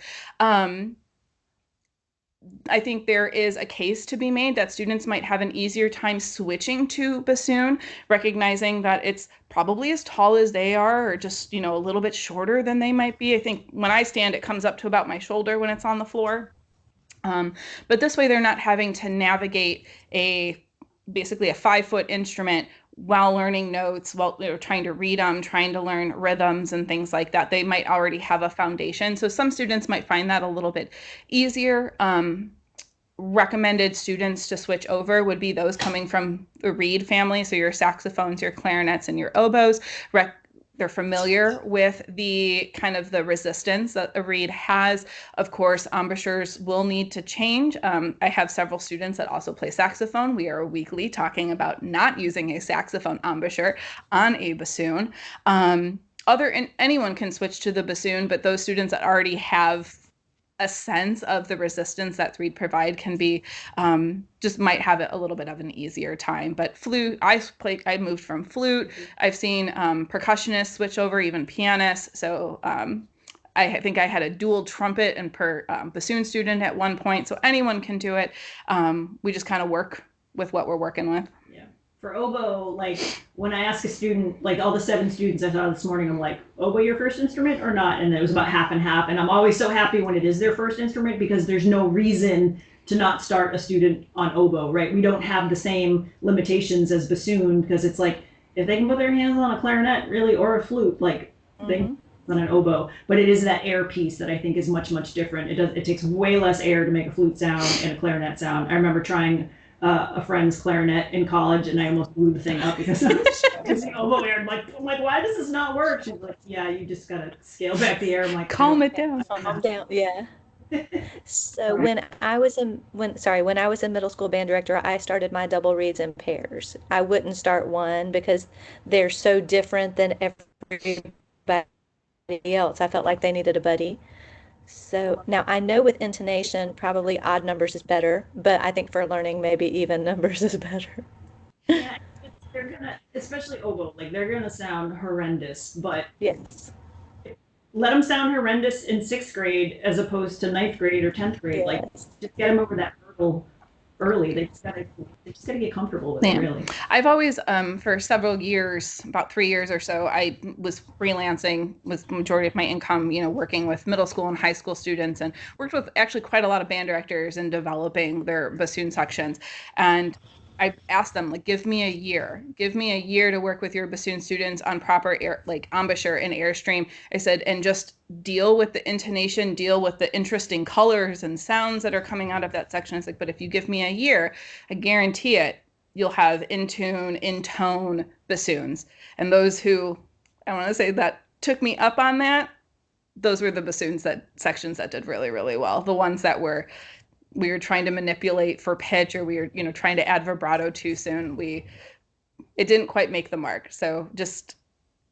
I think there is a case to be made that students might have an easier time switching to bassoon, recognizing that it's probably as tall as they are or just, a little bit shorter than they might be. I think when I stand, it comes up to about my shoulder when it's on the floor. But this way, they're not having to navigate basically a 5-foot instrument while learning notes, while trying to read them, trying to learn rhythms and things like that. They might already have a foundation. So some students might find that a little bit easier. Recommended students to switch over would be those coming from the reed family. So your saxophones, your clarinets, and your oboes. They're familiar with the kind of the resistance that a reed has. Of course, embouchures will need to change. I have several students that also play saxophone. We are weekly talking about not using a saxophone embouchure on a bassoon. Anyone can switch to the bassoon, but those students that already have a sense of the resistance that reed provide can be just might have a little bit of an easier time. But flute, I moved from flute. I've seen percussionists switch over, even pianists. So I think I had a dual trumpet and bassoon student at one point. So anyone can do it. We just kind of work with what we're working with. For oboe, like when I ask a student, like all the 7 students I saw this morning, I'm like, oboe your first instrument or not? And it was about half and half. And I'm always so happy when it is their first instrument because there's no reason to not start a student on oboe, right? We don't have the same limitations as bassoon because it's like, if they can put their hands on a clarinet really or a flute, like they can on an oboe. But it is that air piece that I think is much, much different. It takes way less air to make a flute sound and a clarinet sound. I remember trying a friend's clarinet in college, and I almost blew the thing up because I was using oboe air. I'm like, why does this not work? She's like, yeah, you just gotta scale back the air. I'm like, calm it down. Calm down, yeah. So when I was in middle school band director, I started my double reeds in pairs. I wouldn't start one because they're so different than everybody else. I felt like they needed a buddy. So now I know with intonation, probably odd numbers is better, but I think for learning, maybe even numbers is better. Yeah, they're gonna, especially oboe, like they're gonna sound horrendous, but Yes. let them sound horrendous in 6th grade as opposed to 9th grade or 10th grade. Yes. Like just get them over that hurdle early. They just gotta get comfortable with it, really. I've always, for several years, about 3 years or so, I was freelancing with the majority of my income, working with middle school and high school students, and worked with actually quite a lot of band directors in developing their bassoon sections. And I asked them, like, give me a year to work with your bassoon students on proper air, like embouchure and airstream. I said, and just deal with the intonation, deal with the interesting colors and sounds that are coming out of that section. It's like, but if you give me a year, I guarantee it, you'll have in tune, in tone bassoons. And those who, I want to say, that took me up on that, those were the sections that did really, really well. The ones that we were trying to manipulate for pitch, or we were, trying to add vibrato too soon, it didn't quite make the mark. So just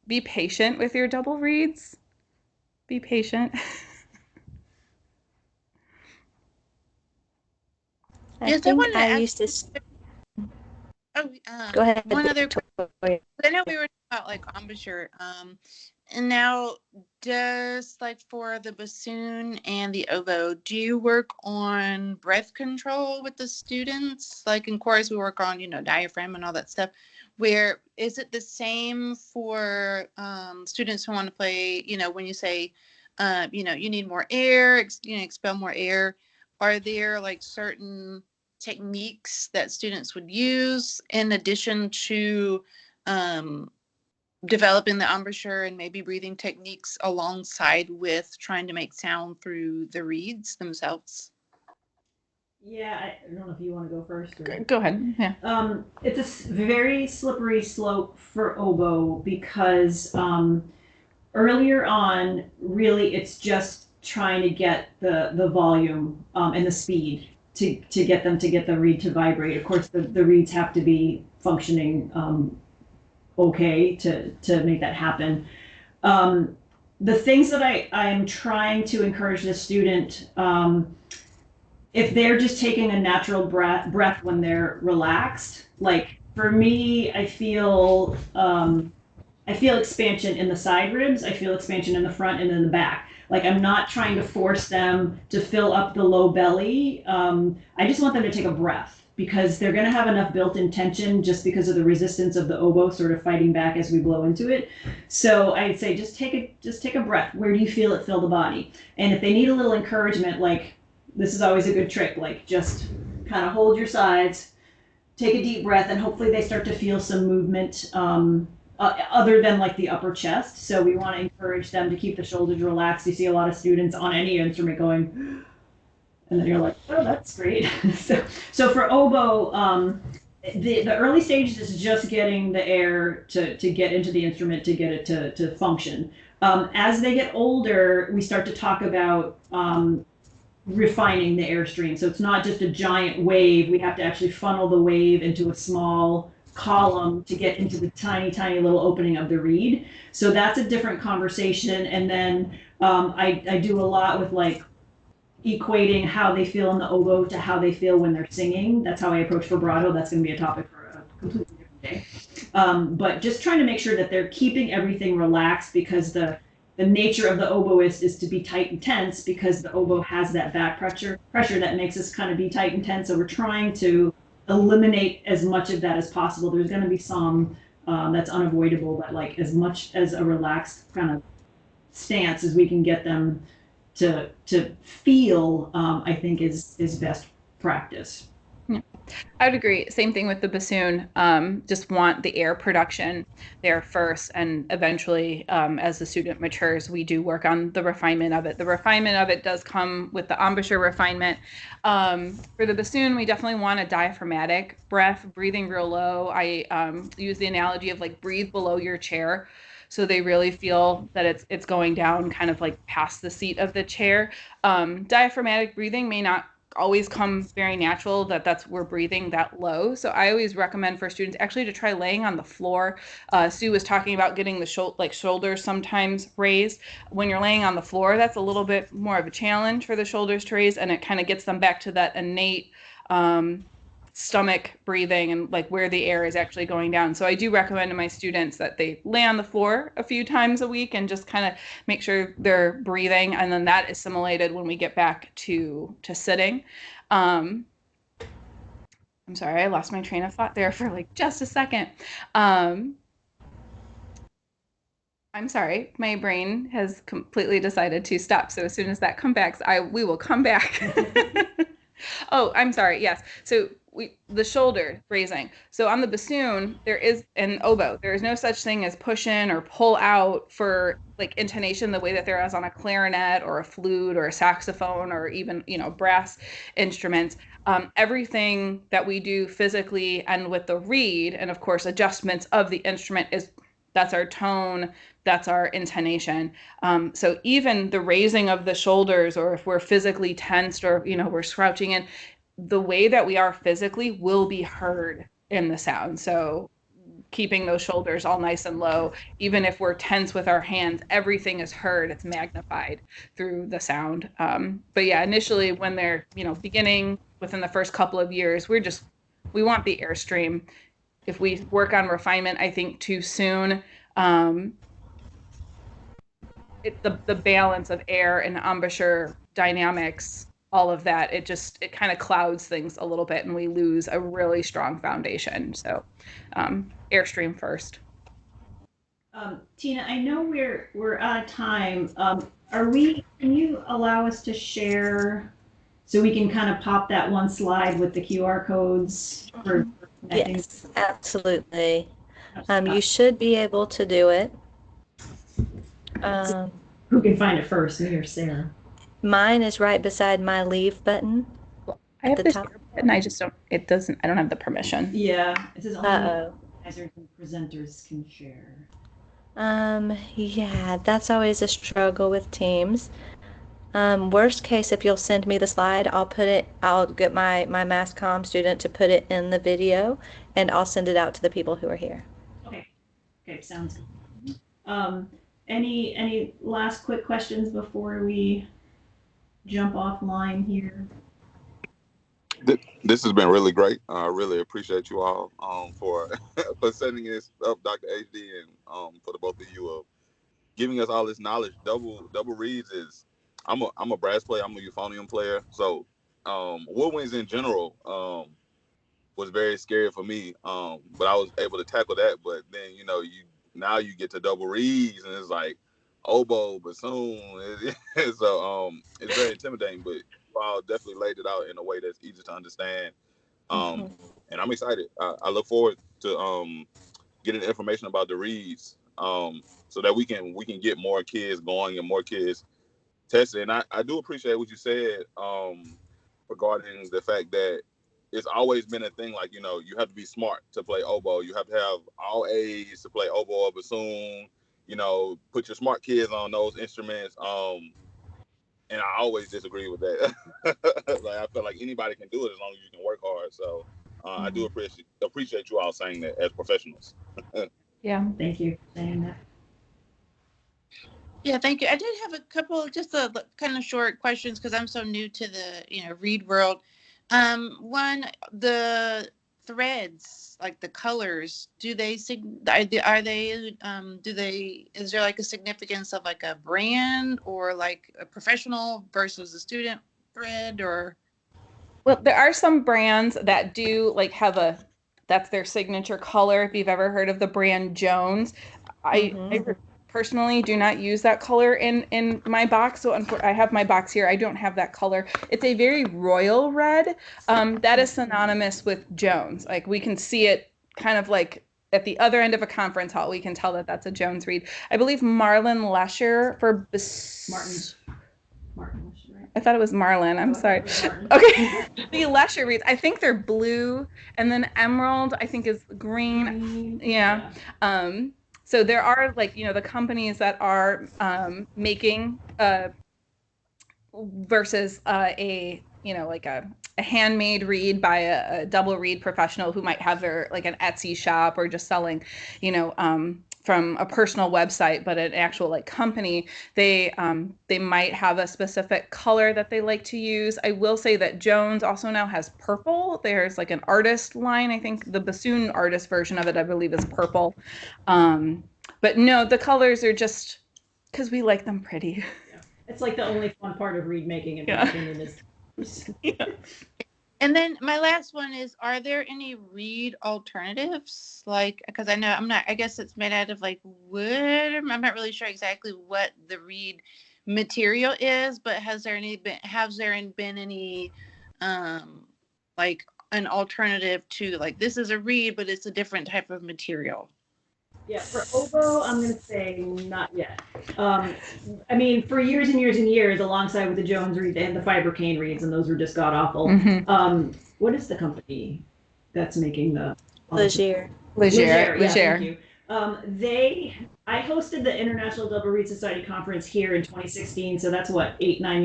be patient with your double reeds. Be patient. Yes, I wanted to ask used to. Go ahead. One other question. I know we were talking about like embouchure, and now just like for the bassoon and the oboe, do you work on breath control with the students? Like in chorus, we work on, diaphragm and all that stuff. Where is it the same for students who want to play, when you say, you need more air, expel more air, are there like certain techniques that students would use in addition to developing the embouchure and maybe breathing techniques alongside with trying to make sound through the reeds themselves? Yeah, I don't know if you want to go first. Or... Go ahead. Yeah. It's a very slippery slope for oboe because earlier on, really, it's just trying to get the volume and the speed to get the reed to vibrate. Of course, the reeds have to be functioning okay to make that happen. The things that I'm trying to encourage the student, if they're just taking a natural breath when they're relaxed, like for me, I feel expansion in the side ribs, I feel expansion in the front and in the back. Like, I'm not trying to force them to fill up the low belly. I just want them to take a breath, because they're going to have enough built-in tension just because of the resistance of the oboe sort of fighting back as we blow into it. So I'd say just take a breath. Where do you feel it fill the body? And if they need a little encouragement, like, this is always a good trick, like, just kind of hold your sides, take a deep breath, and hopefully they start to feel some movement other than like the upper chest. So we want to encourage them to keep the shoulders relaxed. You see a lot of students on any instrument going, and then you're like, oh, that's great. so for oboe, the early stages is just getting the air to get into the instrument, to get it to function. As they get older, we start to talk about refining the airstream. So it's not just a giant wave. We have to actually funnel the wave into a small column to get into the tiny, tiny little opening of the reed. So that's a different conversation. And then I do a lot with like equating how they feel in the oboe to how they feel when they're singing. That's how I approach vibrato. That's going to be a topic for a completely different day. But just trying to make sure that they're keeping everything relaxed, because the nature of the oboist is to be tight and tense, because the oboe has that back pressure that makes us kind of be tight and tense. So we're trying to eliminate as much of that as possible. There's going to be some that's unavoidable, but like as much as a relaxed kind of stance as we can get them to feel, I think is best practice. Yeah, I would agree. Same thing with the bassoon. Just want the air production there first, and eventually, as the student matures, we do work on the refinement of it. The refinement of it does come with the embouchure refinement. For the bassoon, we definitely want a diaphragmatic breath, breathing real low. I use the analogy of like breathe below your chair, so they really feel that it's going down kind of like past the seat of the chair. Diaphragmatic breathing may not always come very natural, that's we're breathing that low. So I always recommend for students actually to try laying on the floor. Sue was talking about getting the shoulders sometimes raised. When you're laying on the floor, that's a little bit more of a challenge for the shoulders to raise, and it kind of gets them back to that innate stomach breathing and like where the air is actually going down. So I do recommend to my students that they lay on the floor a few times a week and just kind of make sure they're breathing, and then that is assimilated when we get back to sitting. I'm sorry, I lost my train of thought there for like just a second. I'm sorry, my brain has completely decided to stop. So as soon as that comes back, we will come back. Oh, I'm sorry. Yes. So the shoulder raising. So on the bassoon, there is an oboe. There is no such thing as push in or pull out for like intonation the way that there is on a clarinet or a flute or a saxophone or even, brass instruments. Everything that we do physically and with the reed, and of course adjustments of the instrument, that's our tone, that's our intonation. So even the raising of the shoulders, or if we're physically tensed or, we're slouching in, the way that we are physically will be heard in the sound. So keeping those shoulders all nice and low, even if we're tense with our hands, everything is heard. It's magnified through the sound. But yeah, initially when they're, beginning within the first couple of years, we want the airstream. If we work on refinement, I think too soon, it's the balance of air and embouchure dynamics, all of that, it kind of clouds things a little bit and we lose a really strong foundation. So airstream first. Tina, I know we're out of time. Can you allow us to share so we can kind of pop that one slide with the QR codes for connecting? Yes, absolutely. You should be able to do it. Who can find it first, me or Sarah? Mine is right beside my leave button. I have the top, and I don't have the permission. Yeah, it says only organizers and presenters can share. Yeah, that's always a struggle with Teams. Worst case, if you'll send me the slide, I'll get my mass comm student to put it in the video, and I'll send it out to the people who are here. Okay, sounds good. Any last quick questions before we jump offline here? This has been really great. I really appreciate you all for setting this up, Dr. HD, and for the both of you giving us all this knowledge. Double reeds is, I'm a brass player, I'm a euphonium player, so woodwinds in general was very scary for me, but I was able to tackle that. But then now you get to double reeds and it's like oboe, bassoon. So it's very intimidating, but you all definitely laid it out in a way that's easy to understand. And I'm excited. I look forward to getting information about the reads, so that we can get more kids going and more kids tested. And I do appreciate what you said regarding the fact that it's always been a thing, like, you have to be smart to play oboe. You have to have all A's to play oboe or bassoon. Put your smart kids on those instruments. And I always disagree with that. Like, I feel like anybody can do it as long as you can work hard. So I do appreciate you all saying that as professionals. Yeah. Thank you for saying that. Yeah, thank you. I did have a couple just kind of short questions because I'm so new to the reed world. One, the threads, like the colors, do they are they is there like a significance of like a brand or like a professional versus a student thread or? Well, there are some brands that do like that's their signature color. If you've ever heard of the brand Jones, I personally do not use that color in my box. So I have my box here. I don't have that color. It's a very royal red. That is synonymous with Jones. Like, we can see it kind of like at the other end of a conference hall. We can tell that that's a Jones reed. I believe Marlin Lesher for Martin Lesher, right? I thought it was Marlin. I'm sorry. Martin. Okay. The Lesher reeds, I think they're blue, and then emerald, I think, is green. Yeah. So there are, like, the companies that are making versus like a handmade reed by a double reed professional who might have their like an Etsy shop or just selling, from a personal website, but an actual like company, they might have a specific color that they like to use. I will say that Jones also now has purple. There's like an artist line. I think the bassoon artist version of it, I believe, is purple. But no, the colors are just because we like them pretty. Yeah. It's like the only fun part of reed making, in my opinion, is. Yeah. And then my last one is, are there any reed alternatives? Like, because I guess it's made out of like wood. I'm not really sure exactly what the reed material is, but has there been any like an alternative to, like, this is a reed, but it's a different type of material? Yeah, for oboe, I'm going to say not yet. I mean, for years and years and years, alongside with the Jones reed, they had the fiber cane reeds, and those were just god awful. What is the company that's making the Leger? Yeah, thank you. I hosted the International Double Reed Society conference here in 2016, so that's what, 8.5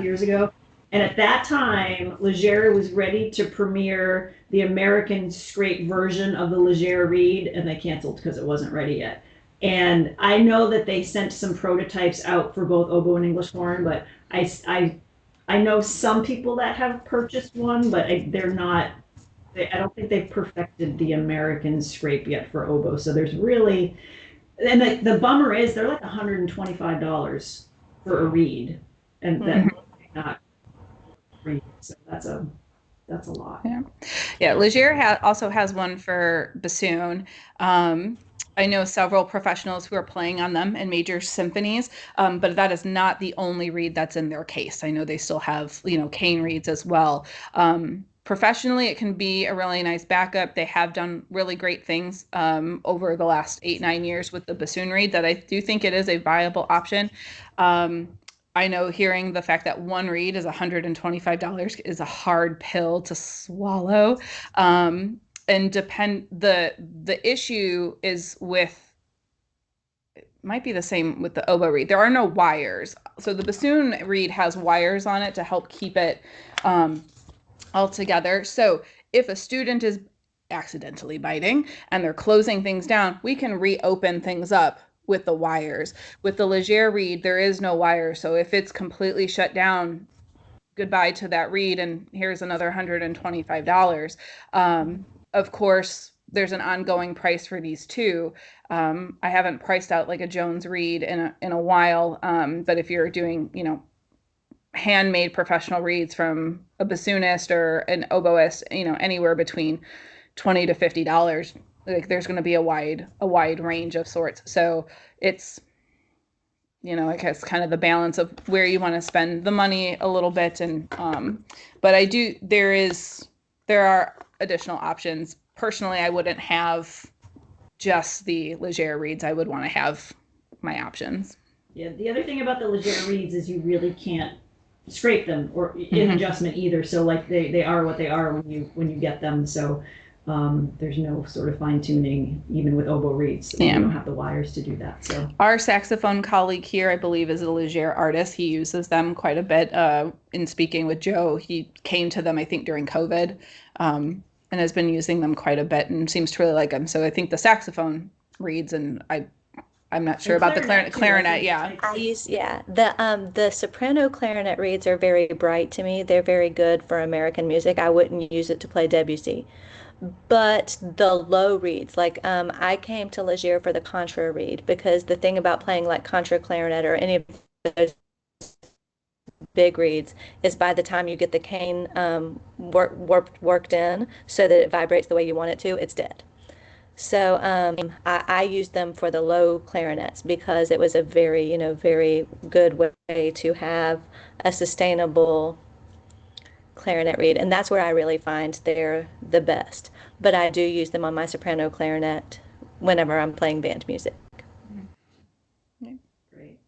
years ago. And at that time, Leger was ready to premiere the American scrape version of the Leger reed, and they canceled because it wasn't ready yet. And I know that they sent some prototypes out for both oboe and English horn, but I know some people that have purchased one, but they're not. I don't think they've perfected the American scrape yet for oboe. So there's really, and the bummer is they're like $125 for a reed, and that's not free. So that's a lot. Yeah. Leger also has one for bassoon. I know several professionals who are playing on them in major symphonies, but that is not the only reed that's in their case. I know they still have, cane reeds as well. Professionally, it can be a really nice backup. They have done really great things over the last 8-9 years with the bassoon reed, that I do think it is a viable option. I know hearing the fact that one reed is $125 is a hard pill to swallow. And the issue is with, it might be the same with the oboe reed. There are no wires. So the bassoon reed has wires on it to help keep it all together. So if a student is accidentally biting and they're closing things down, we can reopen things up with the wires. With the Leger reed, there is no wire. So if it's completely shut down, goodbye to that reed, and here's another $125. Of course, there's an ongoing price for these too. I haven't priced out like a Jones reed in a while, but if you're doing, handmade professional reeds from a bassoonist or an oboist, anywhere between $20 to $50, like there's going to be a wide range of sorts. So it's, I guess kind of the balance of where you want to spend the money a little bit. And but there are additional options. Personally, I wouldn't have just the Leger reeds. I would want to have my options. Yeah, the other thing about the Leger reeds is you really can't scrape them or in adjustment either. So like they are what they are when you get them. So there's no sort of fine tuning even with oboe reeds. You don't have the wires to do that. So our saxophone colleague here, I believe, is a Leger artist. He uses them quite a bit. In speaking with Joe, he came to them, I think, during COVID, and has been using them quite a bit and seems to really like them. So I think the saxophone reeds, and I'm not sure about the clarinet. Yeah. I use, the soprano clarinet reeds are very bright to me. They're very good for American music. I wouldn't use it to play Debussy. But the low reeds, like I came to Leger for the contra reed, because the thing about playing like contra clarinet or any of those big reeds is by the time you get the cane worked in so that it vibrates the way you want it to, it's dead. So I used them for the low clarinets because it was a very, very good way to have a sustainable clarinet reed. And that's where I really find they're the best. But I do use them on my soprano clarinet whenever I'm playing band music. great.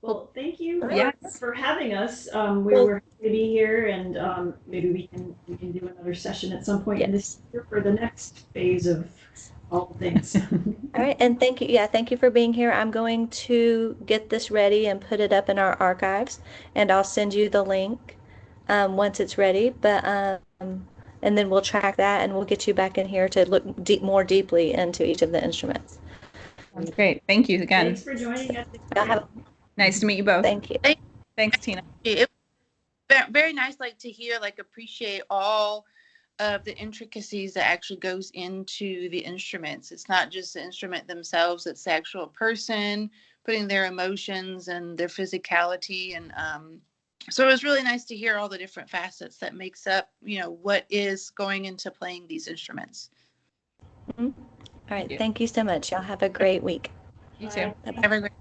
Well, thank you Yes. for having us. We were happy to be here, and maybe we can do another session at some point in this year for the next phase of all things. All right, and thank you. Yeah, thank you for being here. I'm going to get this ready and put it up in our archives, and I'll send you the link once it's ready. But and then we'll track that, and we'll get you back in here to look more deeply into each of the instruments. That's great. Thank you again. Thanks for joining us. Nice to meet you both. Thank you. Thanks, Tina. It was very nice, to hear, appreciate all of the intricacies that actually goes into the instruments. It's not just the instrument themselves, it's the actual person putting their emotions and their physicality. And so it was really nice to hear all the different facets that makes up, what is going into playing these instruments. All right. Thank you so much. Y'all have a great week. You too. Have a great